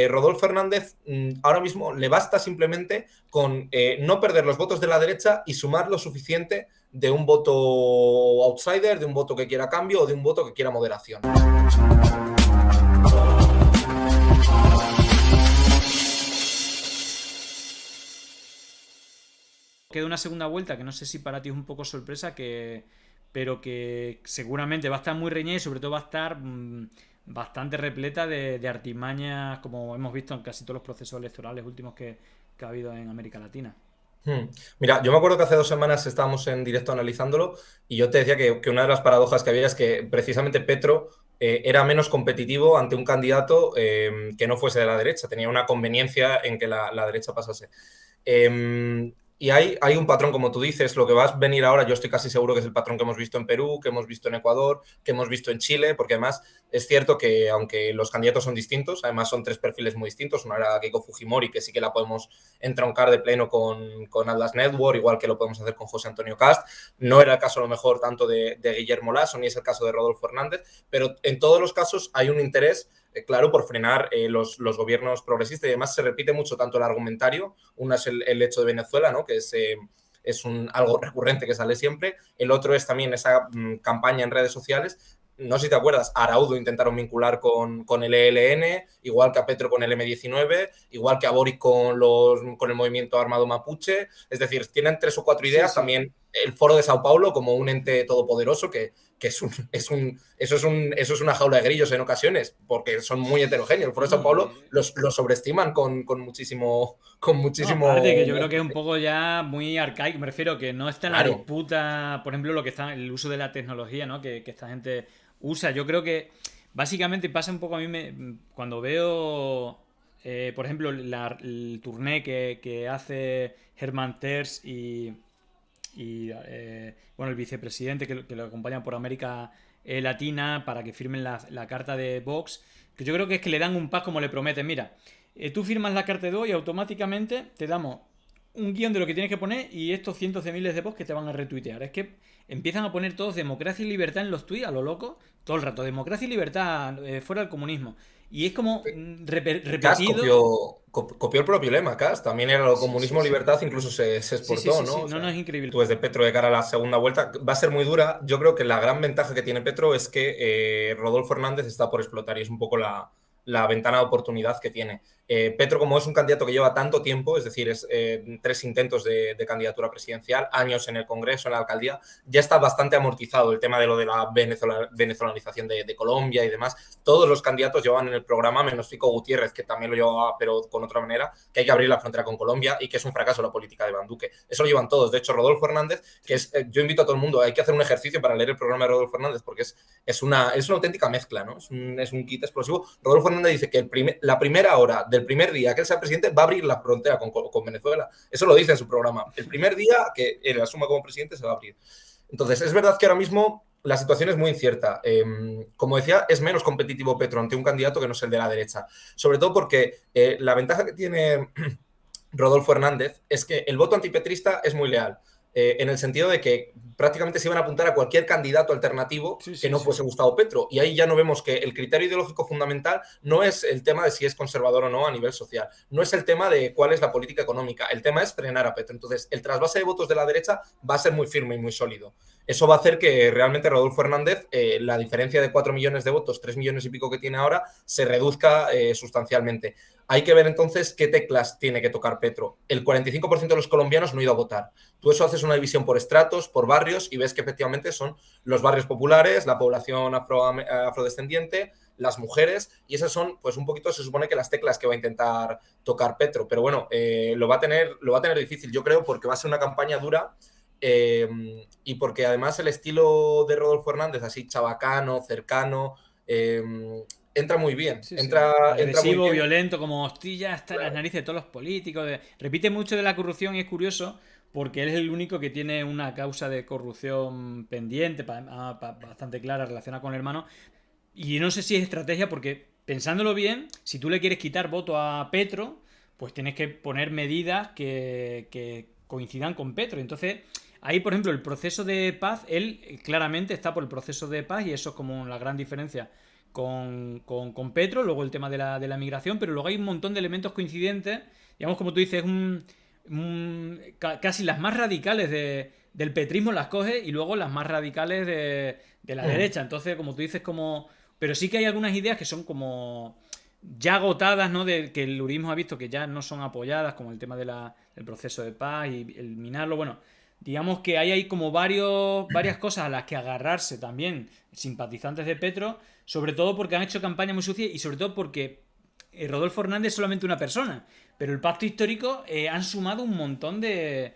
Rodolfo Hernández ahora mismo le basta simplemente con no perder los votos de la derecha y sumar lo suficiente de un voto outsider, de un voto que quiera cambio o de un voto que quiera moderación. Queda una segunda vuelta que no sé si para ti es un poco sorpresa, pero que seguramente va a estar muy reñida y sobre todo va a estar bastante repleta de artimañas, como hemos visto en casi todos los procesos electorales últimos que ha habido en América Latina. Mira, yo me acuerdo que hace 2 semanas estábamos en directo analizándolo y yo te decía que una de las paradojas que había es que precisamente Petro era menos competitivo ante un candidato que no fuese de la derecha, tenía una conveniencia en que la derecha pasase. Y hay un patrón, como tú dices, lo que va a venir ahora, yo estoy casi seguro que es el patrón que hemos visto en Perú, que hemos visto en Ecuador, que hemos visto en Chile, porque además es cierto que aunque los candidatos son distintos, además son 3 perfiles muy distintos, una era Keiko Fujimori, que sí que la podemos entroncar de pleno con Atlas Network, igual que lo podemos hacer con José Antonio Cast, no era el caso a lo mejor tanto de Guillermo Lasso, ni es el caso de Rodolfo Hernández, pero en todos los casos hay un interés claro, por frenar los gobiernos progresistas y además se repite mucho tanto el argumentario, una es el hecho de Venezuela, ¿no? Que es algo recurrente que sale siempre, el otro es también esa campaña en redes sociales. No sé si te acuerdas, a Araudo intentaron vincular con el ELN, igual que a Petro con el M19, igual que a Boric con el movimiento armado mapuche. Es decir, tienen 3 o 4 ideas. Sí, sí. También el Foro de Sao Paulo como un ente todopoderoso que eso es una jaula de grillos en ocasiones, porque son muy heterogéneos. El Foro de Sao Paulo lo sobreestiman con muchísimo. No, aparte que yo creo que es un poco ya muy arcaico, me refiero que no está en la Claro. disputa, por ejemplo, lo que está el uso de la tecnología, ¿no? Que esta gente usa. Yo creo que básicamente pasa un poco a mí cuando veo, por ejemplo, el tourné que hace Hermann Terz y bueno, el vicepresidente que lo acompaña por América Latina para que firmen la carta de Vox, que yo creo que es que le dan un pack como le prometen. Mira, tú firmas la carta de Vox y automáticamente te damos un guión de lo que tienes que poner y estos cientos de miles de posts que te van a retuitear. Es que empiezan a poner todos democracia y libertad en los tweets a lo loco, todo el rato. Democracia y libertad, fuera del comunismo. Y es como Cast repetido. copió el propio lema, Cast. También era lo Sí, sí, comunismo sí. libertad, incluso se Sí, sí, exportó, sí, ¿no? sí. O No, no, sea, es increíble. tú ves de Petro de cara a la segunda vuelta, va a ser muy dura. Yo creo que la gran ventaja que tiene Petro es que Rodolfo Hernández está por explotar y es un poco la ventana de oportunidad que tiene. Petro, como es un candidato que lleva tanto tiempo, es decir, es 3 intentos de candidatura presidencial, años en el Congreso, en la alcaldía, ya está bastante amortizado el tema de lo de la venezolanización de Colombia y demás. Todos los candidatos llevaban en el programa, menos Fico Gutiérrez, que también lo llevaba, pero con otra manera, que hay que abrir la frontera con Colombia y que es un fracaso la política de Iván Duque. Eso lo llevan todos. De hecho, Rodolfo Hernández, que es, yo invito a todo el mundo, hay que hacer un ejercicio para leer el programa de Rodolfo Hernández, porque es una auténtica mezcla, ¿no? Es un kit explosivo. Rodolfo Hernández dice que la primera hora del primer día que él sea presidente va a abrir la frontera con Venezuela. Eso lo dice en su programa. El primer día que él asuma como presidente se va a abrir. Entonces, es verdad que ahora mismo la situación es muy incierta. Como decía, es menos competitivo Petro ante un candidato que no es el de la derecha. Sobre todo porque la ventaja que tiene Rodolfo Hernández es que el voto antipetrista es muy leal. En el sentido de que prácticamente se iban a apuntar a cualquier candidato alternativo Sí, que sí, no sí. fuese Gustavo Petro. Y ahí ya no vemos que el criterio ideológico fundamental no es el tema de si es conservador o no a nivel social, no es el tema de cuál es la política económica, el tema es frenar a Petro. Entonces, el trasvase de votos de la derecha va a ser muy firme y muy sólido. Eso va a hacer que realmente Rodolfo Hernández, la diferencia de 4 millones de votos, 3 millones y pico que tiene ahora, se reduzca sustancialmente. Hay que ver entonces qué teclas tiene que tocar Petro. El 45% de los colombianos no ha ido a votar. Tú eso haces una división por estratos, por barrios, y ves que efectivamente son los barrios populares, la población afrodescendiente, las mujeres, y esas son, pues un poquito, se supone que las teclas que va a intentar tocar Petro. Pero bueno, lo va a tener difícil, yo creo, porque va a ser una campaña dura. Y porque además el estilo de Rodolfo Hernández, así chabacano, cercano, entra muy bien. Sí, sí. Entra muy Agresivo, bien. violento, como hostia, hasta las narices de todos los políticos. Repite mucho de la corrupción y es curioso porque él es el único que tiene una causa de corrupción pendiente, bastante clara, relacionada con el hermano. Y no sé si es estrategia porque, pensándolo bien, si tú le quieres quitar voto a Petro, pues tienes que poner medidas que coincidan con Petro. Entonces, ahí, por ejemplo, el proceso de paz, él claramente está por el proceso de paz y eso es como la gran diferencia con Petro, luego el tema de la migración, pero luego hay un montón de elementos coincidentes, digamos, como tú dices, casi las más radicales del petrismo las coge y luego las más radicales de la derecha. Entonces, como tú dices, como... Pero sí que hay algunas ideas que son como ya agotadas, ¿no? De que el uribismo ha visto que ya no son apoyadas, como el tema del proceso de paz y el minarlo. Bueno, digamos que ahí hay como varias cosas a las que agarrarse también simpatizantes de Petro, sobre todo porque han hecho campaña muy sucia y sobre todo porque Rodolfo Hernández es solamente una persona, pero el pacto histórico han sumado un montón de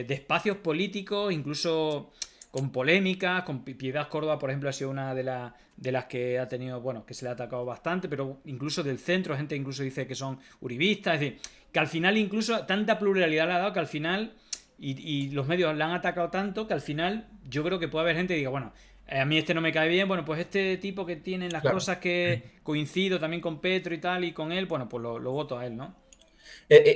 espacios políticos, incluso con polémicas, con Piedad Córdoba, por ejemplo, ha sido una de las que ha tenido, bueno, que se le ha atacado bastante, pero incluso del centro, gente incluso dice que son uribistas, es decir, que al final incluso tanta pluralidad le ha dado que al final, y los medios la han atacado tanto, que al final yo creo que puede haber gente que diga, bueno, a mí este no me cae bien, bueno, pues este tipo que tiene las Claro. cosas que coincido también con Petro y tal, y con él, bueno, pues lo voto a él, ¿no?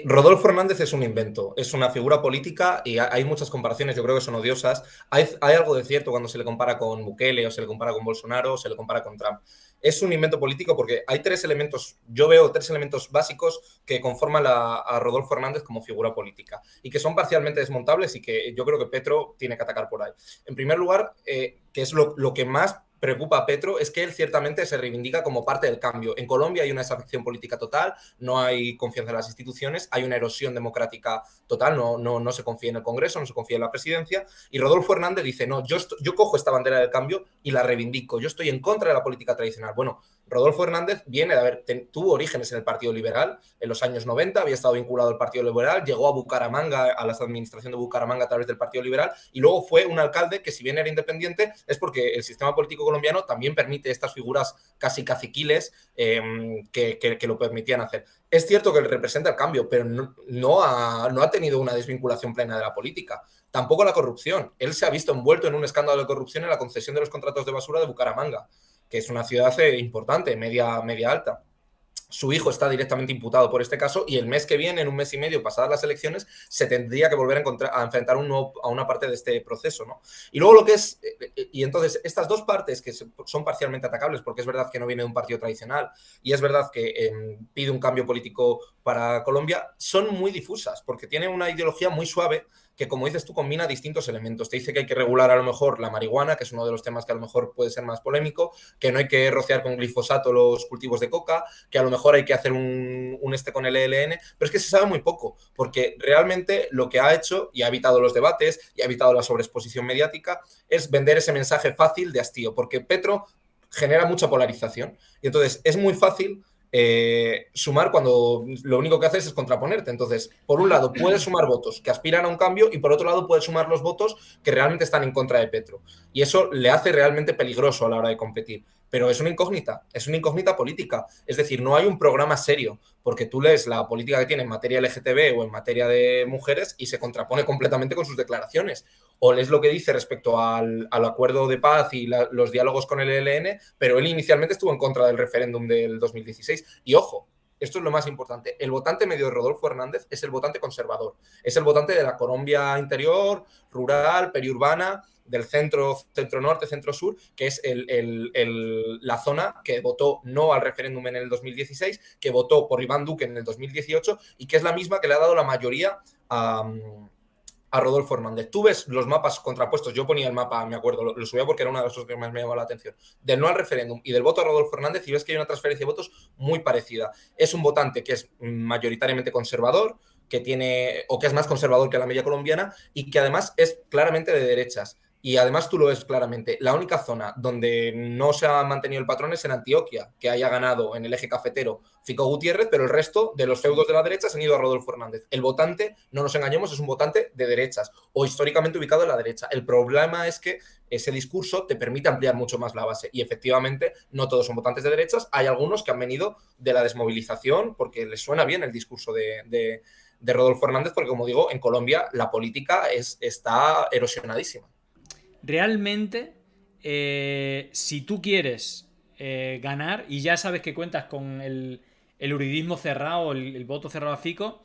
Rodolfo Hernández es un invento, es una figura política y hay muchas comparaciones, yo creo que son odiosas. Hay algo de cierto cuando se le compara con Bukele o se le compara con Bolsonaro o se le compara con Trump. Es un invento político porque hay tres elementos, yo veo tres elementos básicos que conforman a Rodolfo Hernández como figura política y que son parcialmente desmontables y que yo creo que Petro tiene que atacar por ahí. En primer lugar, que es lo que más preocupa a Petro, es que él ciertamente se reivindica como parte del cambio. En Colombia hay una desafección política total, no hay confianza en las instituciones, hay una erosión democrática total, no se confía en el Congreso, no se confía en la presidencia, y Rodolfo Hernández dice, no, yo cojo esta bandera del cambio y la reivindico, yo estoy en contra de la política tradicional. Bueno, Rodolfo Hernández viene de tuvo orígenes en el Partido Liberal en los años 90, había estado vinculado al Partido Liberal, llegó a Bucaramanga, a la administración de Bucaramanga a través del Partido Liberal, y luego fue un alcalde que, si bien era independiente, es porque el sistema político colombiano también permite estas figuras casi caciquiles que lo permitían hacer. Es cierto que él representa el cambio, pero no ha tenido una desvinculación plena de la política. Tampoco la corrupción. Él se ha visto envuelto en un escándalo de corrupción en la concesión de los contratos de basura de Bucaramanga, que es una ciudad importante, media alta. Su hijo está directamente imputado por este caso y el mes que viene, en un mes y medio, pasadas las elecciones, se tendría que volver a enfrentar a una parte de este proceso, ¿no? Y luego lo que es... Y entonces, estas dos partes que son parcialmente atacables, porque es verdad que no viene de un partido tradicional y es verdad que pide un cambio político para Colombia, son muy difusas, porque tiene una ideología muy suave que, como dices tú, combina distintos elementos. Te dice que hay que regular a lo mejor la marihuana, que es uno de los temas que a lo mejor puede ser más polémico, que no hay que rociar con glifosato los cultivos de coca, que a lo mejor hay que hacer un con el ELN, pero es que se sabe muy poco, porque realmente lo que ha hecho, y ha evitado los debates, y ha evitado la sobreexposición mediática, es vender ese mensaje fácil de hastío, porque Petro genera mucha polarización, y entonces es muy fácil sumar cuando lo único que haces es contraponerte. Entonces, por un lado, puedes sumar votos que aspiran a un cambio y por otro lado, puedes sumar los votos que realmente están en contra de Petro. Y eso le hace realmente peligroso a la hora de competir. Pero es una incógnita política. Es decir, no hay un programa serio, porque tú lees la política que tiene en materia LGTB o en materia de mujeres y se contrapone completamente con sus declaraciones. O lees lo que dice respecto al acuerdo de paz y los diálogos con el ELN, pero él inicialmente estuvo en contra del referéndum del 2016. Y ojo, esto es lo más importante, el votante medio de Rodolfo Hernández es el votante conservador, es el votante de la Colombia interior, rural, periurbana, del centro-norte, centro-sur, que es la zona que votó no al referéndum en el 2016, que votó por Iván Duque en el 2018 y que es la misma que le ha dado la mayoría a Rodolfo Hernández. Tú ves los mapas contrapuestos, yo ponía el mapa, me acuerdo, lo subía porque era una de las cosas que más me llamó la atención, del no al referéndum y del voto a Rodolfo Hernández, y ves que hay una transferencia de votos muy parecida. Es un votante que es mayoritariamente conservador, que tiene, o que es más conservador que la media colombiana, y que además es claramente de derechas. Y además tú lo ves claramente. La única zona donde no se ha mantenido el patrón es en Antioquia, que haya ganado en el eje cafetero Fico Gutiérrez, pero el resto de los feudos de la derecha se han ido a Rodolfo Hernández. El votante, no nos engañemos, es un votante de derechas o históricamente ubicado en la derecha. El problema es que ese discurso te permite ampliar mucho más la base y efectivamente no todos son votantes de derechas. Hay algunos que han venido de la desmovilización porque les suena bien el discurso de Rodolfo Hernández, porque, como digo, en Colombia la política está erosionadísima. Realmente, si tú quieres ganar y ya sabes que cuentas con el uridismo cerrado, el voto cerrado a Fico,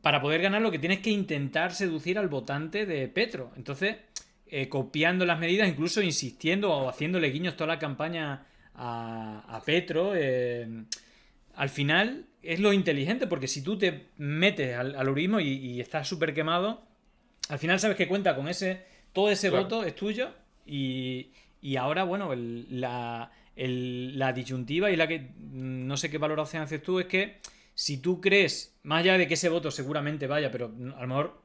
para poder ganar lo que tienes que intentar seducir al votante de Petro. Entonces, copiando las medidas, incluso insistiendo o haciéndole guiños toda la campaña a Petro. Al final es lo inteligente, porque si tú te metes al uribismo y estás súper quemado, al final sabes que cuenta con todo ese Claro. voto es tuyo y ahora, bueno, la disyuntiva y la que no sé qué valoración haces tú es que si tú crees, más allá de que ese voto seguramente vaya, pero a lo mejor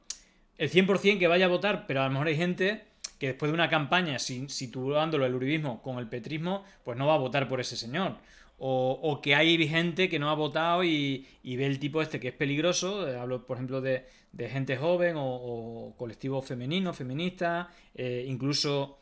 el 100% que vaya a votar, pero a lo mejor hay gente que después de una campaña situándolo el uribismo con el petrismo, pues no va a votar por ese señor. O que hay gente que no ha votado y ve el tipo este que es peligroso. Hablo, por ejemplo, de gente joven o colectivos femeninos, feministas, incluso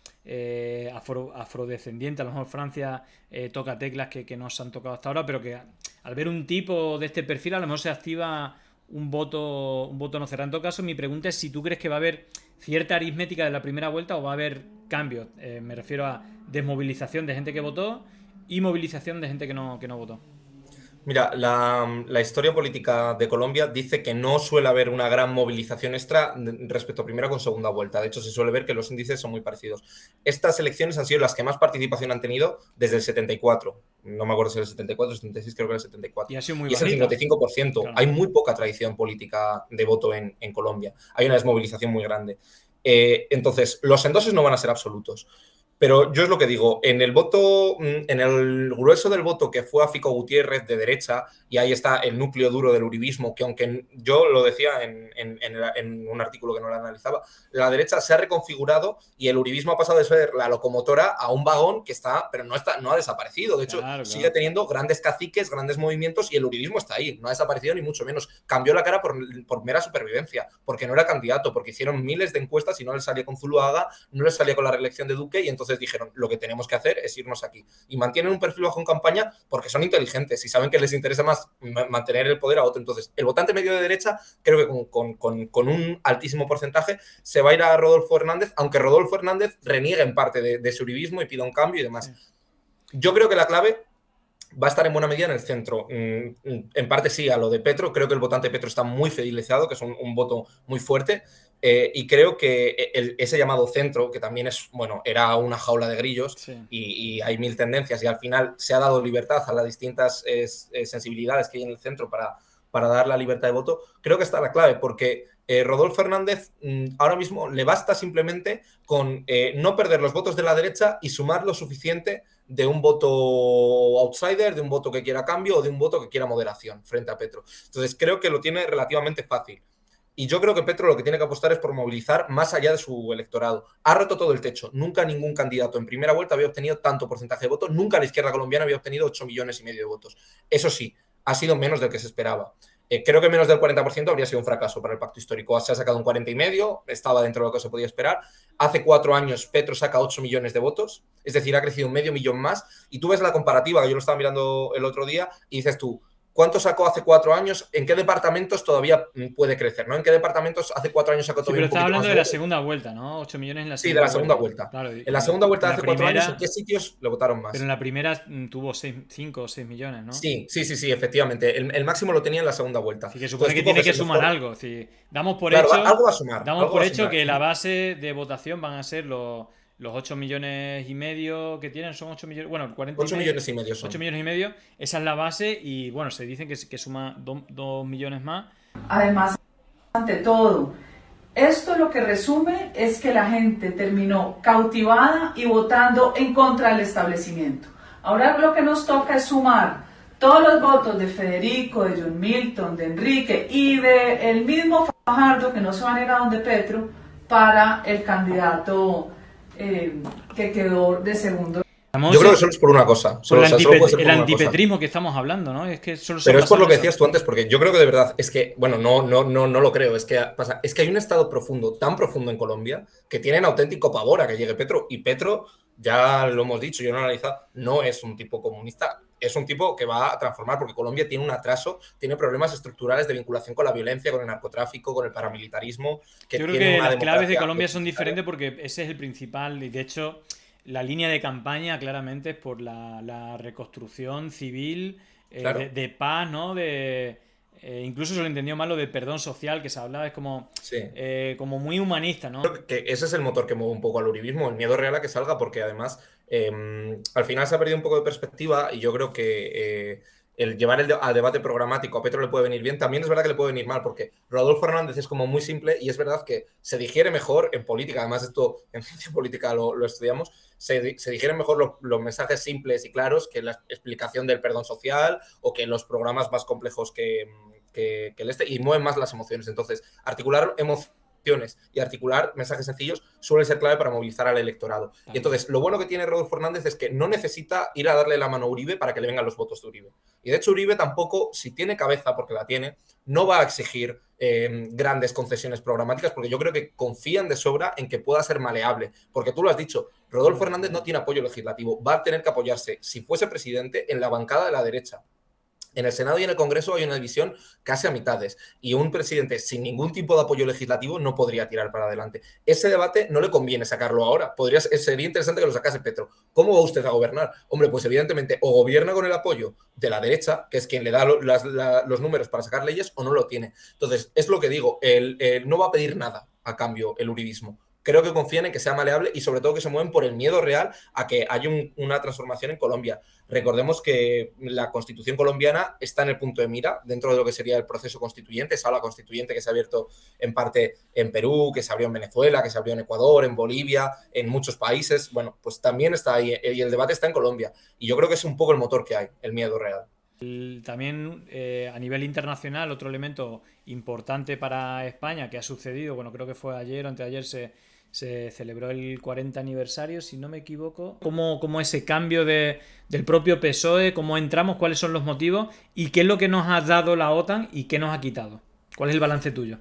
afrodescendientes. A lo mejor Francia toca teclas que no se han tocado hasta ahora, pero que al ver un tipo de este perfil a lo mejor se activa un voto no cerrado. En todo caso, mi pregunta es si tú crees que va a haber cierta aritmética de la primera vuelta o va a haber cambios. Me refiero a desmovilización de gente que votó y movilización de gente que no votó. Mira, la historia política de Colombia dice que no suele haber una gran movilización extra respecto a primera con segunda vuelta. De hecho, se suele ver que los índices son muy parecidos. Estas elecciones han sido las que más participación han tenido desde el 74. No me acuerdo si era el 74 o el 76, creo que era el Y 74. ha sido muy Y es el bajita. 55%. Claro. Hay muy poca tradición política de voto en Colombia. Hay una desmovilización muy grande. Entonces, los endoses no van a ser absolutos. Pero yo es lo que digo, en el voto, en el grueso del voto que fue a Fico Gutiérrez de derecha, y ahí está el núcleo duro del uribismo, que aunque yo lo decía en un artículo que no lo analizaba, la derecha se ha reconfigurado y el uribismo ha pasado de ser la locomotora a un vagón que está, pero no ha desaparecido. De hecho, Claro, sigue claro. teniendo grandes caciques, grandes movimientos y el uribismo está ahí, no ha desaparecido ni mucho menos. Cambió la cara por mera supervivencia, porque no era candidato, porque hicieron miles de encuestas y no les salía con Zuluaga, no les salía con la reelección de Duque y entonces dijeron, lo que tenemos que hacer es irnos aquí. Y mantienen un perfil bajo en campaña porque son inteligentes y saben que les interesa más mantener el poder a otro. Entonces, el votante medio de derecha, creo que con un altísimo porcentaje, se va a ir a Rodolfo Hernández, aunque Rodolfo Hernández reniegue en parte de su uribismo y pida un cambio y demás. Sí. Yo creo que la clave va a estar en buena medida en el centro. En parte sí, a lo de Petro. Creo que el votante de Petro está muy fidelizado, que es un voto muy fuerte. Y creo que ese llamado centro, que también es, bueno, era una jaula de grillos Sí. y hay mil tendencias y al final se ha dado libertad a las distintas sensibilidades que hay en el centro para dar la libertad de voto, creo que está la clave porque Rodolfo Hernández ahora mismo le basta simplemente con no perder los votos de la derecha y sumar lo suficiente de un voto outsider, de un voto que quiera cambio o de un voto que quiera moderación frente a Petro. Entonces creo que lo tiene relativamente fácil. Y yo creo que Petro lo que tiene que apostar es por movilizar más allá de su electorado. Ha roto todo el techo. Nunca ningún candidato en primera vuelta había obtenido tanto porcentaje de votos. Nunca la izquierda colombiana había obtenido 8,5 millones de votos. Eso sí, ha sido menos del que se esperaba. Creo que menos del 40% habría sido un fracaso para el pacto histórico. Se ha sacado un 40,5, estaba dentro de lo que se podía esperar. Hace 4 años Petro saca 8 millones de votos, es decir, ha crecido medio millón más. Y tú ves la comparativa, que yo lo estaba mirando el otro día, y dices tú, ¿cuánto sacó hace 4 años? ¿En qué departamentos todavía puede crecer? ¿No? ¿En qué departamentos hace 4 años sacó Sí, todavía pero un estás poquito más hablando de de la votos? segunda vuelta, ¿no? 8 millones en la Sí, de segunda la segunda vuelta. vuelta. Claro, En la segunda vuelta en de la hace 4 años, ¿en primera, qué sitios le votaron pero más? en la primera tuvo 5 o 6 millones, ¿no? Sí, efectivamente. El máximo lo tenía en la segunda vuelta. Así que supone Entonces que tú tiene coges que el sumar mejor. algo. Es decir, damos por Claro, hecho, algo va a sumar, damos algo por va a hecho sumar. que la base de votación van a ser los 8 millones y medio que tienen, son 8 millones, bueno, 40 y 8 medio, millones y medio 8 son. millones y medio, esa es la base y bueno, se dicen que suma 2 millones más. Además, ante todo, esto lo que resume es que la gente terminó cautivada y votando en contra del establecimiento. Ahora lo que nos toca es sumar todos los votos de Federico, de John Milton, de Enrique y de el mismo Fajardo, que no se va a negar donde Petro, para el candidato que quedó de segundo. Yo creo que solo es por una cosa. Por Solo puede ser el por una cosa. antipetrismo que estamos hablando, ¿no? Es que solo se Pero es basa por en lo que eso. decías tú antes, porque yo creo que de verdad es que, bueno, no lo creo, es que pasa, es que hay un estado profundo, tan profundo en Colombia, que tienen auténtico pavor a que llegue Petro. Y Petro, ya lo hemos dicho, yo lo he analizado, no es un tipo comunista, es un tipo que va a transformar, porque Colombia tiene un atraso, tiene problemas estructurales de vinculación con la violencia, con el narcotráfico, con el paramilitarismo, que Yo creo tiene que una las claves de democracia Colombia son deficitaria. diferentes porque ese es el principal y de hecho la línea de campaña claramente es por la reconstrucción civil Claro, de paz, ¿no? Incluso se lo entendió mal lo de perdón social que se hablaba, es sí. como muy humanista, ¿no? Que ese es el motor que mueve un poco al uribismo, el miedo real a que salga, porque además Al final se ha perdido un poco de perspectiva y yo creo que el llevar al debate programático a Petro le puede venir bien. También es verdad que le puede venir mal, porque Rodolfo Hernández es como muy simple y es verdad que se digiere mejor en política. Además, esto en ciencia política lo estudiamos. Se digieren mejor los mensajes simples y claros que la explicación del perdón social o que los programas más complejos que el y mueven más las emociones. Entonces, articular emociones y articular mensajes sencillos suele ser clave para movilizar al electorado. Y entonces, lo bueno que tiene Rodolfo Hernández es que no necesita ir a darle la mano a Uribe para que le vengan los votos de Uribe. Y de hecho, Uribe tampoco, si tiene cabeza, porque la tiene, no va a exigir grandes concesiones programáticas, porque yo creo que confían de sobra en que pueda ser maleable. Porque tú lo has dicho, Rodolfo Hernández no tiene apoyo legislativo, va a tener que apoyarse, si fuese presidente, en la bancada de la derecha. En el Senado y en el Congreso hay una división casi a mitades y un presidente sin ningún tipo de apoyo legislativo no podría tirar para adelante. Ese debate no le conviene sacarlo ahora. Sería interesante que lo sacase Petro. ¿Cómo va usted a gobernar? Hombre, pues evidentemente o gobierna con el apoyo de la derecha, que es quien le da los números para sacar leyes, o no lo tiene. Entonces, es lo que digo, no va a pedir nada a cambio el uribismo. Creo que confían en que sea maleable y sobre todo que se mueven por el miedo real a que haya una transformación en Colombia. Recordemos que la Constitución colombiana está en el punto de mira dentro de lo que sería el proceso constituyente, esa sala constituyente que se ha abierto en parte en Perú, que se abrió en Venezuela, que se abrió en Ecuador, en Bolivia, en muchos países. Bueno, pues también está ahí y el debate está en Colombia. Y yo creo que es un poco el motor que hay, el miedo real. También a nivel internacional, otro elemento importante para España que ha sucedido, bueno, creo que fue ayer o anteayer se celebró el 40 aniversario, si no me equivoco. ¿Cómo ese cambio del propio PSOE, cómo entramos, cuáles son los motivos y qué es lo que nos ha dado la OTAN y qué nos ha quitado? ¿Cuál es el balance tuyo?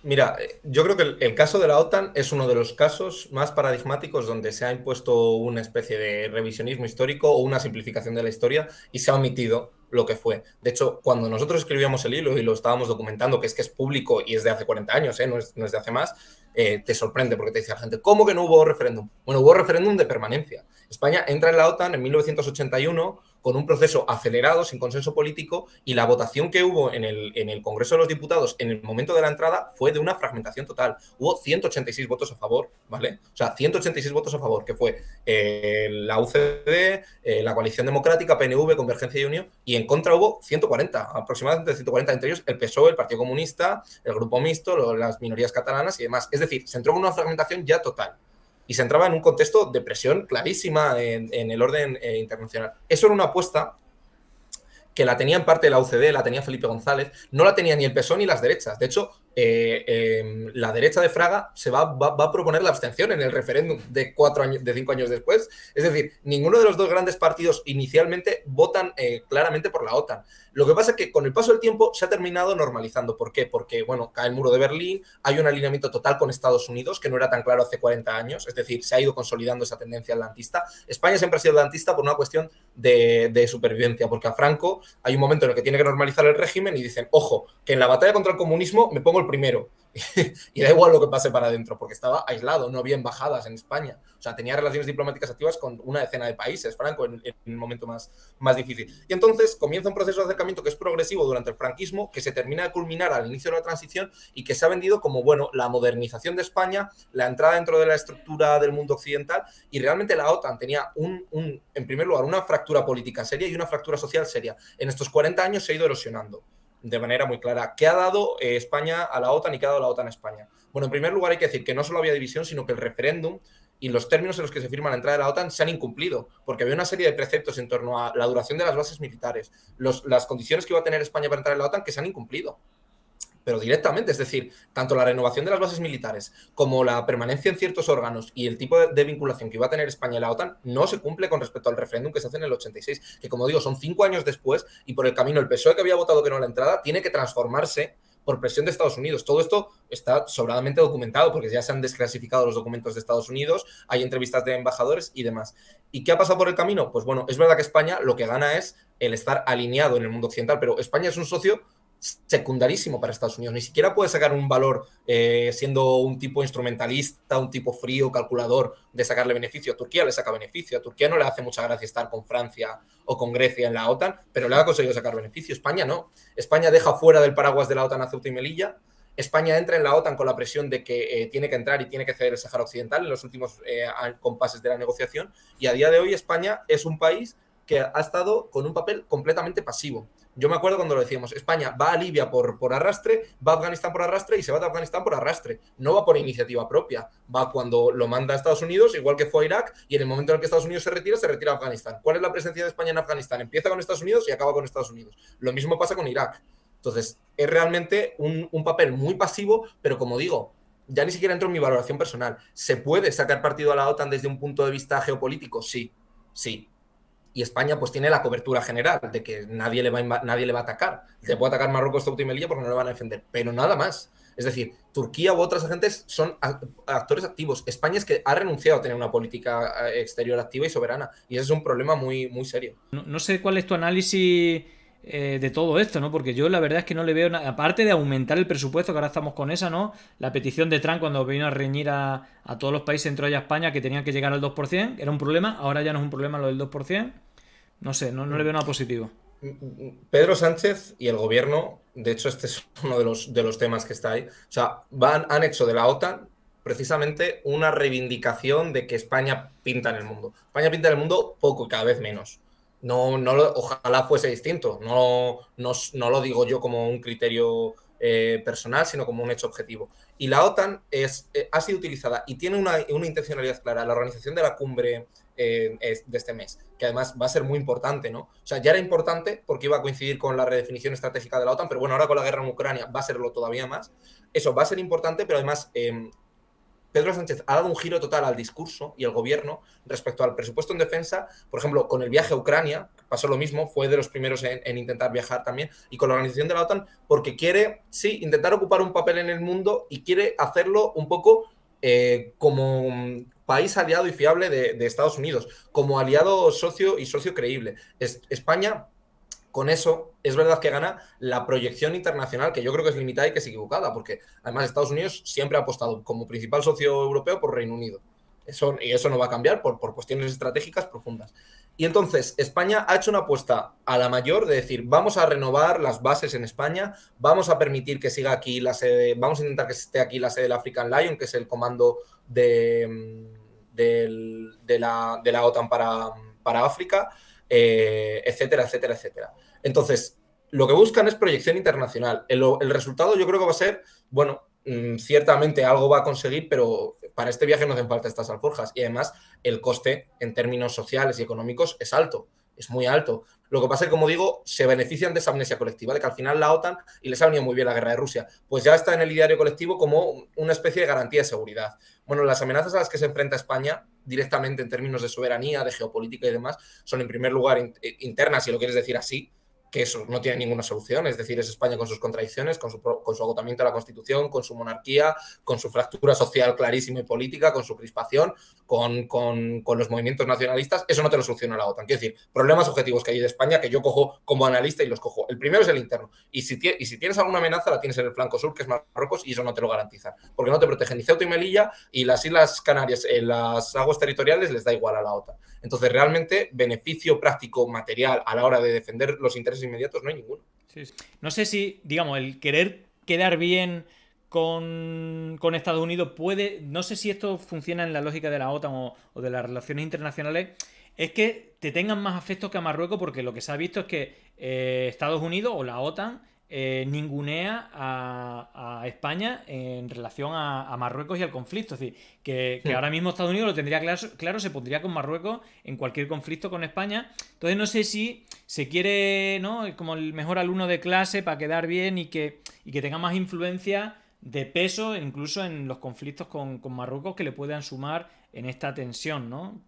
Mira, yo creo que el caso de la OTAN es uno de los casos más paradigmáticos donde se ha impuesto una especie de revisionismo histórico o una simplificación de la historia y se ha omitido lo que fue. De hecho, cuando nosotros escribíamos el hilo y lo estábamos documentando, que es público y es de hace 40 años, no es de hace más, te sorprende porque te dice la gente, ¿cómo que no hubo referéndum? Bueno, hubo referéndum de permanencia. España entra en la OTAN en 1981 con un proceso acelerado, sin consenso político, y la votación que hubo en el Congreso de los Diputados en el momento de la entrada fue de una fragmentación total. Hubo 186 votos a favor, ¿vale? O sea, 186 votos a favor, que fue la UCD, la Coalición Democrática, PNV, Convergencia y Unión, y en contra hubo 140, aproximadamente 140, entre ellos el PSOE, el Partido Comunista, el Grupo Mixto, las minorías catalanas y demás. Es decir, se entró en una fragmentación ya total. Y se entraba en un contexto de presión clarísima en el orden internacional. Eso era una apuesta que la tenía en parte la UCD, la tenía Felipe González, no la tenía ni el PSOE ni las derechas. De hecho, la derecha de Fraga se va a proponer la abstención en el referéndum de 5 años después. Es decir, ninguno de los dos grandes partidos inicialmente votan claramente por la OTAN. Lo que pasa es que con el paso del tiempo se ha terminado normalizando. ¿Por qué? Porque, bueno, cae el muro de Berlín, hay un alineamiento total con Estados Unidos, que no era tan claro hace 40 años, es decir, se ha ido consolidando esa tendencia atlantista. España siempre ha sido atlantista por una cuestión de supervivencia, porque a Franco hay un momento en el que tiene que normalizar el régimen y dicen, ojo, que en la batalla contra el comunismo me pongo el primero. Y da igual lo que pase para adentro, porque estaba aislado, no había embajadas en España. O sea, tenía relaciones diplomáticas activas con una decena de países, Franco, en el momento más difícil. Y entonces comienza un proceso de acercamiento que es progresivo durante el franquismo, que se termina de culminar al inicio de la transición y que se ha vendido como, bueno, la modernización de España, la entrada dentro de la estructura del mundo occidental, y realmente la OTAN tenía, en primer lugar, una fractura política seria y una fractura social seria. En estos 40 años se ha ido erosionando de manera muy clara. ¿Qué ha dado España a la OTAN y qué ha dado la OTAN a España? Bueno, en primer lugar hay que decir que no solo había división, sino que el referéndum y los términos en los que se firma la entrada de la OTAN se han incumplido, porque había una serie de preceptos en torno a la duración de las bases militares, las condiciones que iba a tener España para entrar en la OTAN que se han incumplido. Pero directamente, es decir, tanto la renovación de las bases militares como la permanencia en ciertos órganos y el tipo de vinculación que iba a tener España y la OTAN no se cumple con respecto al referéndum que se hace en el 86, que como digo, son 5 años después y por el camino el PSOE que había votado que no a la entrada tiene que transformarse por presión de Estados Unidos. Todo esto está sobradamente documentado porque ya se han desclasificado los documentos de Estados Unidos, hay entrevistas de embajadores y demás. ¿Y qué ha pasado por el camino? Pues bueno, es verdad que España lo que gana es el estar alineado en el mundo occidental, pero España es un socio secundarísimo para Estados Unidos. Ni siquiera puede sacar un valor siendo un tipo instrumentalista, un tipo frío, calculador, de sacarle beneficio. A Turquía le saca beneficio. A Turquía no le hace mucha gracia estar con Francia o con Grecia en la OTAN, pero le ha conseguido sacar beneficio. España no. España deja fuera del paraguas de la OTAN a Ceuta y Melilla. España entra en la OTAN con la presión de que tiene que entrar y tiene que ceder el Sáhara Occidental en los últimos compases de la negociación, y a día de hoy España es un país que ha estado con un papel completamente pasivo. Yo me acuerdo cuando lo decíamos, España va a Libia por arrastre, va a Afganistán por arrastre y se va de Afganistán por arrastre. No va por iniciativa propia, va cuando lo manda a Estados Unidos, igual que fue a Irak, y en el momento en el que Estados Unidos se retira a Afganistán. ¿Cuál es la presencia de España en Afganistán? Empieza con Estados Unidos y acaba con Estados Unidos. Lo mismo pasa con Irak. Entonces, es realmente un papel muy pasivo, pero como digo, ya ni siquiera entro en mi valoración personal. ¿Se puede sacar partido a la OTAN desde un punto de vista geopolítico? Sí, sí. Y España pues tiene la cobertura general de que nadie le va a atacar. Se puede atacar Marruecos, Ceuta y Melilla porque no le van a defender, pero nada más. Es decir, Turquía u otros agentes son actores activos. España es que ha renunciado a tener una política exterior activa y soberana, y ese es un problema muy, muy serio. No sé cuál es tu análisis de todo esto, ¿no? Porque yo la verdad es que no le veo nada. Aparte de aumentar el presupuesto, que ahora estamos con esa, ¿no? La petición de Trump cuando vino a reñir a todos los países, entre ellos a España, que tenían que llegar al 2%, era un problema, ahora ya no es un problema lo del 2%. No sé, no le veo nada positivo. Pedro Sánchez y el gobierno, de hecho este es uno de los temas que está ahí, o sea, han hecho de la OTAN precisamente una reivindicación de que España pinta en el mundo. España pinta en el mundo poco y cada vez menos. Ojalá fuese distinto, no lo digo yo como un criterio personal, sino como un hecho objetivo. Y la OTAN ha sido utilizada y tiene una intencionalidad clara. La organización de la cumbre de este mes, que además va a ser muy importante, ¿no? O sea, ya era importante porque iba a coincidir con la redefinición estratégica de la OTAN, pero bueno, ahora con la guerra en Ucrania va a serlo todavía más. Eso va a ser importante, pero además Pedro Sánchez ha dado un giro total al discurso y al gobierno respecto al presupuesto en defensa. Por ejemplo, con el viaje a Ucrania pasó lo mismo, fue de los primeros en intentar viajar también, y con la organización de la OTAN, porque quiere, sí, intentar ocupar un papel en el mundo y quiere hacerlo un poco como país aliado y fiable de Estados Unidos, como aliado socio y socio creíble. España, con eso, es verdad que gana la proyección internacional, que yo creo que es limitada y que es equivocada, porque además Estados Unidos siempre ha apostado como principal socio europeo por Reino Unido. Y eso no va a cambiar por cuestiones estratégicas profundas. Y entonces España ha hecho una apuesta a la mayor de decir, vamos a renovar las bases en España, vamos a permitir que siga aquí la sede, vamos a intentar que esté aquí la sede del African Lion, que es el comando de la OTAN para África, etcétera, etcétera, etcétera. Entonces, lo que buscan es proyección internacional. El resultado yo creo que va a ser, bueno, ciertamente algo va a conseguir, pero para este viaje no hacen falta estas alforjas. Y además, el coste en términos sociales y económicos es alto, es muy alto. Lo que pasa es que, como digo, se benefician de esa amnesia colectiva, de que al final la OTAN, y les ha venido muy bien la guerra de Rusia, pues ya está en el ideario colectivo como una especie de garantía de seguridad. Bueno, las amenazas a las que se enfrenta España directamente en términos de soberanía, de geopolítica y demás, son en primer lugar internas, si lo quieres decir así, que eso no tiene ninguna solución, es decir, es España con sus contradicciones, con su agotamiento de la Constitución, con su monarquía, con su fractura social clarísima y política, con su crispación, con los movimientos nacionalistas. Eso no te lo soluciona la OTAN. Quiero decir, problemas objetivos que hay de España que yo cojo como analista y los cojo. El primero es el interno. Y si tienes alguna amenaza, la tienes en el flanco sur, que es Marruecos, y eso no te lo garantizan, porque no te protegen ni Ceuta y Melilla, y las Islas Canarias, las aguas territoriales, les da igual a la OTAN. Entonces, realmente, beneficio práctico, material, a la hora de defender los intereses inmediatos, no hay ninguno. Sí, sí. No sé si, digamos, el querer quedar bien con Estados Unidos puede. No sé si esto funciona en la lógica de la OTAN o de las relaciones internacionales. Es que te tengan más afecto que a Marruecos, porque lo que se ha visto es que Estados Unidos o la OTAN ningunea a España en relación a Marruecos y al conflicto. Es decir, que ahora mismo Estados Unidos lo tendría claro, se pondría con Marruecos en cualquier conflicto con España. Entonces no sé si se quiere, ¿no?, como el mejor alumno de clase para quedar bien y que tenga más influencia de peso incluso en los conflictos con Marruecos que le puedan sumar en esta tensión, ¿no?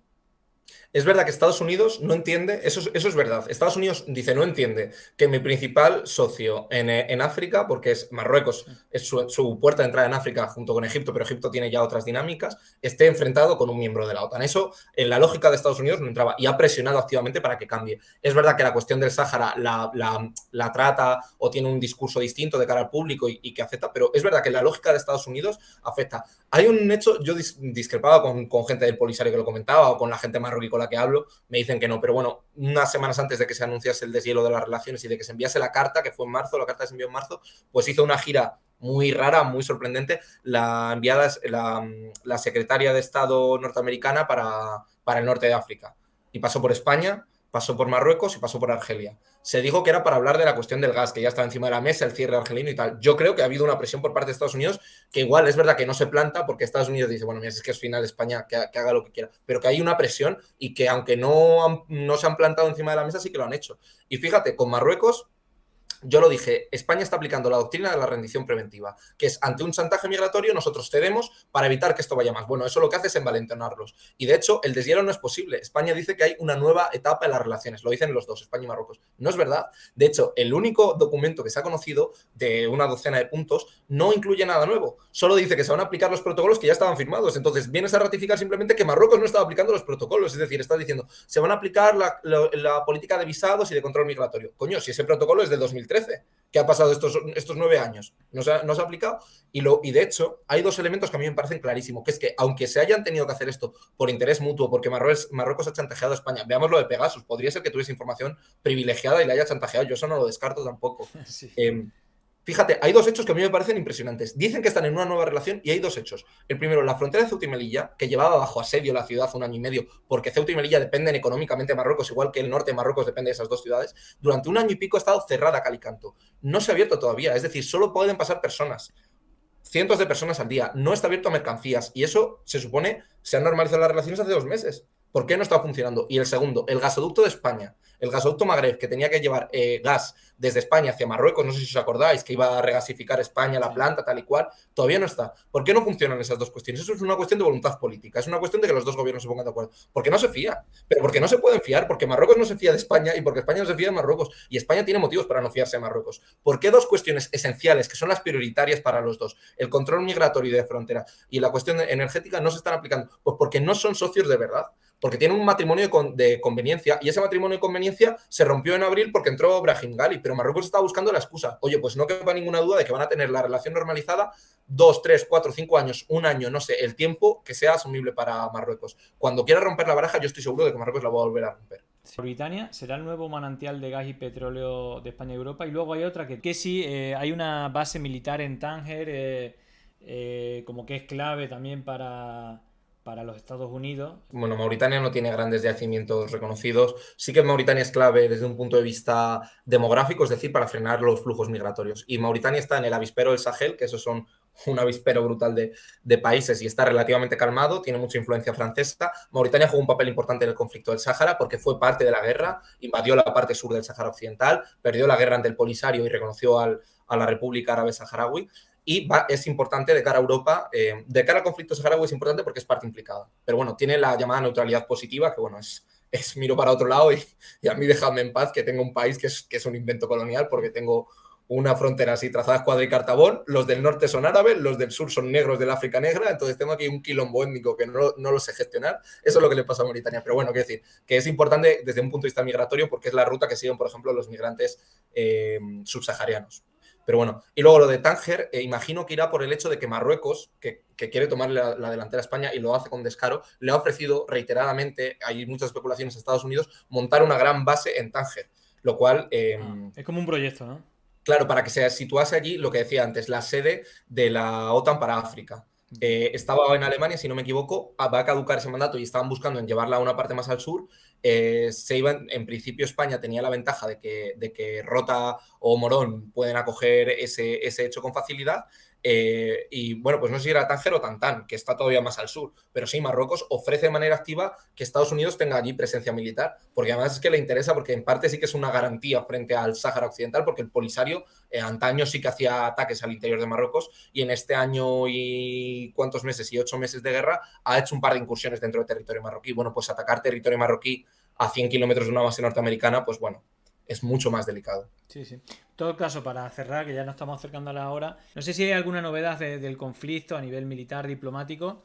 Es verdad que Estados Unidos no entiende, eso es verdad. Estados Unidos dice, no entiende que mi principal socio en África, porque es Marruecos, es su puerta de entrada en África junto con Egipto, pero Egipto tiene ya otras dinámicas, esté enfrentado con un miembro de la OTAN. Eso en la lógica de Estados Unidos no entraba y ha presionado activamente para que cambie. Es verdad que la cuestión del Sáhara la trata o tiene un discurso distinto de cara al público y que afecta, pero es verdad que la lógica de Estados Unidos afecta. Hay un hecho, yo discrepaba con gente del Polisario que lo comentaba o con la gente marroquí con la que hablo, me dicen que no, pero bueno, unas semanas antes de que se anunciase el deshielo de las relaciones y de que se enviase la carta, que fue en marzo, la carta se envió en marzo, pues hizo una gira muy rara, muy sorprendente, la enviada es la secretaria de Estado norteamericana para el norte de África. Y pasó por España, pasó por Marruecos y pasó por Argelia. Se dijo que era para hablar de la cuestión del gas, que ya estaba encima de la mesa, el cierre argelino y tal. Yo creo que ha habido una presión por parte de Estados Unidos, que igual es verdad que no se planta, porque Estados Unidos dice, bueno, mira, si es que es final España, que haga lo que quiera, pero que hay una presión y que aunque no se han plantado encima de la mesa, sí que lo han hecho. Y fíjate, con Marruecos, yo lo dije, España está aplicando la doctrina de la rendición preventiva, que es ante un chantaje migratorio nosotros cedemos para evitar que esto vaya más. Bueno, eso lo que hace es envalentonarlos. Y de hecho, el deshielo no es posible. España dice que hay una nueva etapa en las relaciones. Lo dicen los dos, España y Marruecos. No es verdad. De hecho, el único documento que se ha conocido de una docena de puntos no incluye nada nuevo. Solo dice que se van a aplicar los protocolos que ya estaban firmados. Entonces, vienes a ratificar simplemente que Marruecos no estaba aplicando los protocolos. Es decir, está diciendo, se van a aplicar la política de visados y de control migratorio. Coño, si ese protocolo es del 2013. ¿Qué ha pasado estos 9 años? ¿No se ha aplicado? Y de hecho, hay dos elementos que a mí me parecen clarísimos, que es que aunque se hayan tenido que hacer esto por interés mutuo, porque Marruecos ha chantajeado a España, veamos lo de Pegasus, podría ser que tuviese información privilegiada y le haya chantajeado, yo eso no lo descarto tampoco. Sí. Fíjate, hay dos hechos que a mí me parecen impresionantes. Dicen que están en una nueva relación y hay dos hechos. El primero, la frontera de Ceuta y Melilla, que llevaba bajo asedio la ciudad 1 año y medio, porque Ceuta y Melilla dependen económicamente de Marruecos, igual que el norte de Marruecos depende de esas dos ciudades. Durante 1 año y pico ha estado cerrada cal y canto. No se ha abierto todavía, es decir, solo pueden pasar personas. Cientos de personas al día. No está abierto a mercancías. Y eso, se supone, se han normalizado las relaciones hace 2 meses. ¿Por qué no está funcionando? Y el segundo, el gasoducto de España, el gasoducto Magreb, que tenía que llevar gas desde España hacia Marruecos, no sé si os acordáis, que iba a regasificar España, la planta, tal y cual, todavía no está. ¿Por qué no funcionan esas dos cuestiones? Eso es una cuestión de voluntad política, es una cuestión de que los dos gobiernos se pongan de acuerdo. Porque no se fían, pero porque no se pueden fiar, porque Marruecos no se fía de España y porque España no se fía de Marruecos, y España tiene motivos para no fiarse de Marruecos. ¿Por qué dos cuestiones esenciales, que son las prioritarias para los dos, el control migratorio y de frontera y la cuestión energética, no se están aplicando? Pues porque no son socios de verdad. Porque tienen un matrimonio de conveniencia y ese matrimonio de conveniencia se rompió en abril porque entró Brahim Ghali, pero Marruecos está buscando la excusa. Oye, pues no quepa ninguna duda de que van a tener la relación normalizada 2, 3, 4, 5 años, 1 año, no sé, el tiempo que sea asumible para Marruecos. Cuando quiera romper la baraja, yo estoy seguro de que Marruecos la va a volver a romper. Mauritania será el nuevo manantial de gas y petróleo de España y Europa. Y luego hay otra que sí, hay una base militar en Tánger, como que es clave también para los Estados Unidos. Bueno, Mauritania no tiene grandes yacimientos reconocidos. Sí que Mauritania es clave desde un punto de vista demográfico, es decir, para frenar los flujos migratorios. Y Mauritania está en el avispero del Sahel, que esos son un avispero brutal de países y está relativamente calmado, tiene mucha influencia francesa. Mauritania jugó un papel importante en el conflicto del Sáhara porque fue parte de la guerra, invadió la parte sur del Sáhara Occidental, perdió la guerra ante el Polisario y reconoció a la República Árabe Saharaui. Y es importante de cara a Europa, de cara al conflicto saharaui es importante porque es parte implicada. Pero bueno, tiene la llamada neutralidad positiva, que bueno, es miro para otro lado y a mí dejadme en paz que tengo un país que es un invento colonial porque tengo una frontera así trazada escuadra y cartabón, los del norte son árabes, los del sur son negros del África negra, entonces tengo aquí un quilombo étnico que no lo sé gestionar, eso es lo que le pasa a Mauritania, pero bueno, quiero decir, que es importante desde un punto de vista migratorio porque es la ruta que siguen, por ejemplo, los migrantes subsaharianos. Pero bueno, y luego lo de Tánger, imagino que irá por el hecho de que Marruecos, que quiere tomarle la delantera a España y lo hace con descaro, le ha ofrecido reiteradamente, hay muchas especulaciones a Estados Unidos, montar una gran base en Tánger, lo cual... es como un proyecto, ¿no? Claro, para que se situase allí, lo que decía antes, la sede de la OTAN para África. Estaba en Alemania, si no me equivoco, va a caducar ese mandato y estaban buscando en llevarla a una parte más al sur. En principio España tenía la ventaja de que Rota o Morón pueden acoger ese hecho con facilidad. Y bueno, pues no sé si era Tánger o Tantán, que está todavía más al sur, pero sí, Marruecos ofrece de manera activa que Estados Unidos tenga allí presencia militar, porque además es que le interesa, porque en parte sí que es una garantía frente al Sáhara Occidental, porque el Polisario antaño sí que hacía ataques al interior de Marruecos y en este año y cuántos meses y 8 meses de guerra ha hecho un par de incursiones dentro del territorio marroquí. Bueno, pues atacar territorio marroquí a 100 kilómetros de una base norteamericana, pues bueno, es mucho más delicado. Sí, sí. En todo caso, para cerrar, que ya nos estamos acercando a la hora, no sé si hay alguna novedad del conflicto a nivel militar, diplomático,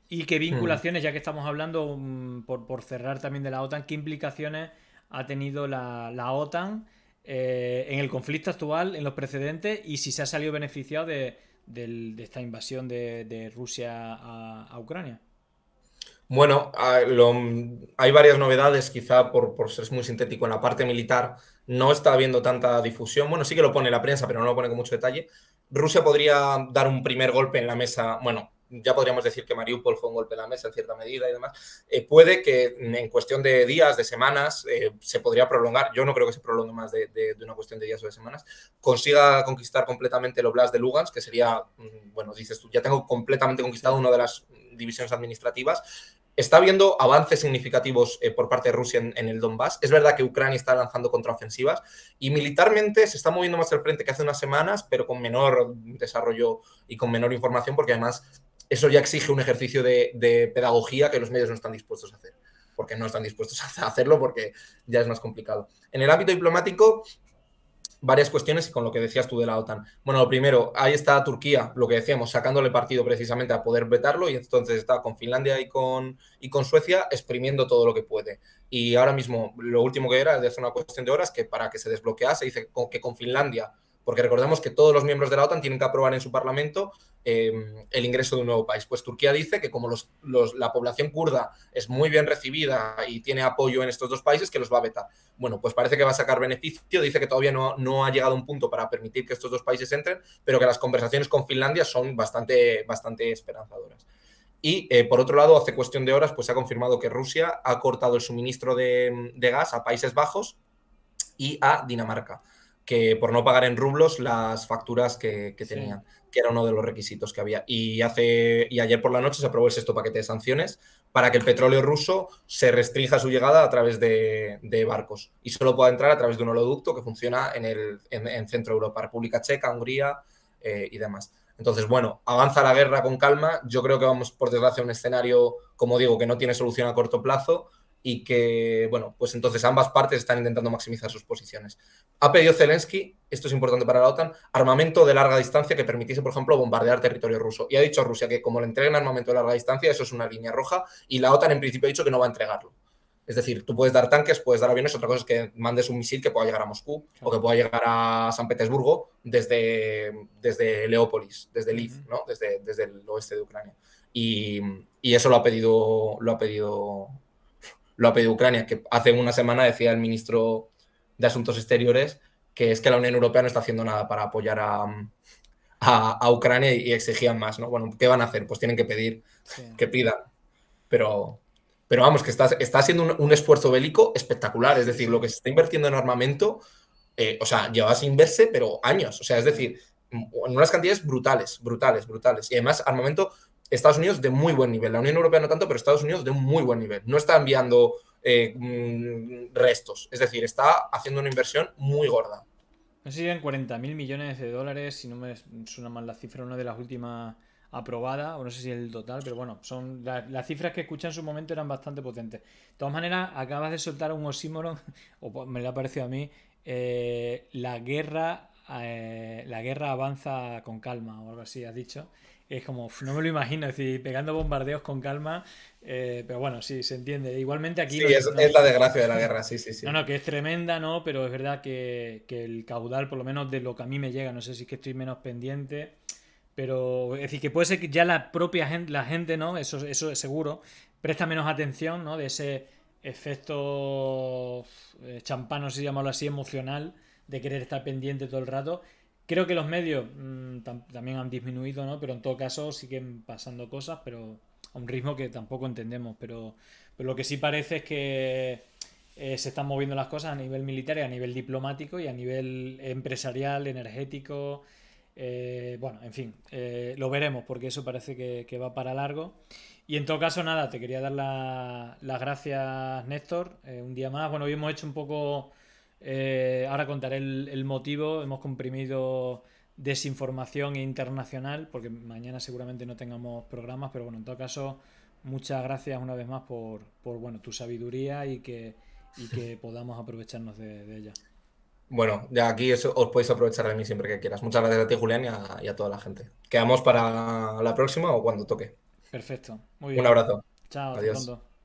y qué vinculaciones, ya que estamos hablando, por cerrar también de la OTAN, qué implicaciones ha tenido la OTAN en el conflicto actual, en los precedentes, y si se ha salido beneficiado de esta invasión de Rusia a Ucrania. Bueno, hay varias novedades, quizá por ser muy sintético. En la parte militar no está habiendo tanta difusión. Bueno, sí que lo pone la prensa, pero no lo pone con mucho detalle. Rusia podría dar un primer golpe en la mesa. Bueno, ya podríamos decir que Mariupol fue un golpe en la mesa en cierta medida y demás. Puede que en cuestión de días, de semanas, se podría prolongar. Yo no creo que se prolongue más de una cuestión de días o de semanas. Consiga conquistar completamente el Oblast de Lugansk, que sería, bueno, dices tú, ya tengo completamente conquistado Sí. una de las divisiones administrativas. Está habiendo avances significativos por parte de Rusia en el Donbass. Es verdad que Ucrania está lanzando contraofensivas y militarmente se está moviendo más al frente que hace unas semanas, pero con menor desarrollo y con menor información, porque además eso ya exige un ejercicio de pedagogía que los medios no están dispuestos a hacer, porque no están dispuestos a hacerlo porque ya es más complicado. En el ámbito diplomático, varias cuestiones y con lo que decías tú de la OTAN. Bueno, lo primero, ahí está Turquía, lo que decíamos, sacándole partido precisamente a poder vetarlo, y entonces está con Finlandia y con Suecia exprimiendo todo lo que puede. Y ahora mismo, lo último que era, de hace una cuestión de horas, que para que se desbloquease, dice que con Finlandia, porque recordemos que todos los miembros de la OTAN tienen que aprobar en su parlamento el ingreso de un nuevo país. Pues Turquía dice que como la población kurda es muy bien recibida y tiene apoyo en estos dos países, que los va a vetar. Bueno, pues parece que va a sacar beneficio. Dice que todavía no ha llegado a un punto para permitir que estos dos países entren, pero que las conversaciones con Finlandia son bastante esperanzadoras. Y por otro lado, hace cuestión de horas, pues se ha confirmado que Rusia ha cortado el suministro de gas a Países Bajos y a Dinamarca, que por no pagar en rublos las facturas que Sí. tenían, que era uno de los requisitos que había. Y ayer por la noche se aprobó el sexto paquete de sanciones para que el petróleo ruso se restrinja su llegada a través de barcos y solo pueda entrar a través de un oleoducto que funciona en Centro Europa, República Checa, Hungría y demás. Entonces, bueno, avanza la guerra con calma. Yo creo que vamos, por desgracia, a un escenario, como digo, que no tiene solución a corto plazo y que, bueno, pues entonces ambas partes están intentando maximizar sus posiciones. Ha pedido Zelensky, esto es importante para la OTAN, armamento de larga distancia que permitiese, por ejemplo, bombardear territorio ruso. Y ha dicho a Rusia que como le entreguen armamento de larga distancia, eso es una línea roja, y la OTAN en principio ha dicho que no va a entregarlo. Es decir, tú puedes dar tanques, puedes dar aviones, otra cosa es que mandes un misil que pueda llegar a Moscú o que pueda llegar a San Petersburgo desde Leópolis, desde Lviv, ¿no? Desde el oeste de Ucrania. Y eso lo ha pedido Ucrania, que hace una semana decía el ministro de Asuntos Exteriores que es que la Unión Europea no está haciendo nada para apoyar a Ucrania y exigían más, ¿no? Bueno, ¿qué van a hacer? Pues tienen que pedir, Sí. que pidan. Pero vamos, que está siendo un esfuerzo bélico espectacular. Es Sí, decir, sí. lo que se está invirtiendo en armamento, o sea, lleva sin verse, pero años. O sea, es decir, en unas cantidades brutales, brutales, brutales. Y además, armamento, Estados Unidos de muy buen nivel. La Unión Europea no tanto, pero Estados Unidos de un muy buen nivel. No está enviando restos. Es decir, está haciendo una inversión muy gorda. No sé si eran 40.000 millones de dólares, si no me suena mal la cifra, una de las últimas aprobadas, o no sé si el total, pero bueno, son las cifras que escuché en su momento eran bastante potentes. De todas maneras, acabas de soltar un oxímoron, o me lo ha parecido a mí, la guerra avanza con calma, o algo así, has dicho. Es como, no me lo imagino, es decir, pegando bombardeos con calma, pero bueno, sí, se entiende. Igualmente aquí Sí, es la desgracia de la guerra, sí, sí, no, sí. no, que es tremenda, ¿no? Pero es verdad que el caudal, por lo menos de lo que a mí me llega, no sé si es que estoy menos pendiente, pero es decir, que puede ser que ya la propia gente, la gente, ¿no? Eso es seguro, presta menos atención, ¿no? De ese efecto champán, no sé si llamarlo así, emocional, de querer estar pendiente todo el rato. Creo que los medios también han disminuido, ¿no? Pero en todo caso siguen pasando cosas, pero a un ritmo que tampoco entendemos. Pero lo que sí parece es que se están moviendo las cosas a nivel militar y a nivel diplomático y a nivel empresarial, energético. Bueno, en fin, lo veremos porque eso parece que va para largo. Y en todo caso, nada, te quería dar las gracias, Néstor, un día más. Bueno, hoy hemos hecho un poco, ahora contaré el motivo, hemos comprimido desinformación internacional porque mañana seguramente no tengamos programas, pero bueno, en todo caso, muchas gracias una vez más por bueno, tu sabiduría y que podamos aprovecharnos de ella. Bueno, ya aquí os podéis aprovechar de mí siempre que quieras. Muchas gracias a ti, Julián, y a toda la gente. Quedamos para la próxima o cuando toque. Perfecto, muy Un bien. abrazo. Chao, hasta Adiós. pronto.